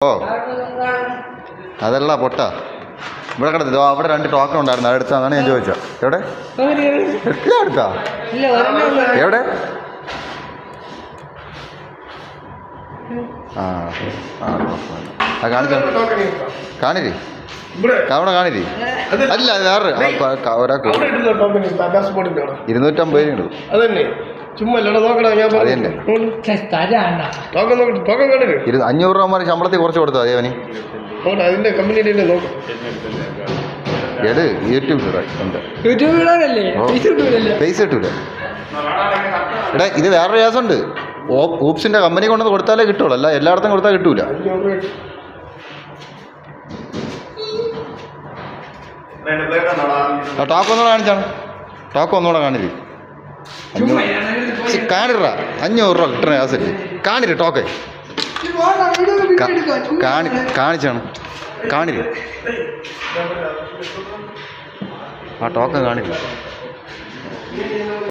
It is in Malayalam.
ഓ അതല്ല പൊട്ട ഇവിടെ കിടന്നു അവിടെ 2 ടോക്കൺ ഉണ്ടായിരുന്നു അതെടുത്താന്നാണ് ഞാൻ ചോദിച്ചത്. എവിടെ എല്ലാം എടുത്താ എവിടെ? ആ ആ കാണിച്ചാ കാണിരി അവിടെ കാണിരി അല്ല വേറെ ഒരാൾക്ക് 250 ഇടും. അതന്നെ ചുമ്മാ നോക്കണ ഞാൻ അതന്നെ 500 രൂപ ശമ്പളത്തിൽ കുറച്ച് കൊടുത്താൽ മതി അവന്. അതിന്റെ കമ്പനിയുടെ നോക്കാം. എട് യൂട്യൂബ് പൈസ കിട്ടൂല. എടാ ഇത് വേറൊരു കേസുണ്ട്. ഊപ്സിന്റെ കമ്പനി കൊണ്ടുവന്ന് കൊടുത്താലേ കിട്ടുള്ളൂ, അല്ല എല്ലായിടത്തും കൊടുത്താൽ കിട്ടൂല. ടോക്ക് ഒന്നുകൂടെ കാണിച്ചാണ്. ടോക്ക് ഒന്നുകൂടെ കാണിരി. കാണിറ 500 രൂപ കിട്ടണ കേസല്ലേ കാണിരി. ടോക്കെ കാണിച്ചാണ് കാണിരി. ആ ടോക്കൺ കാണില്ല.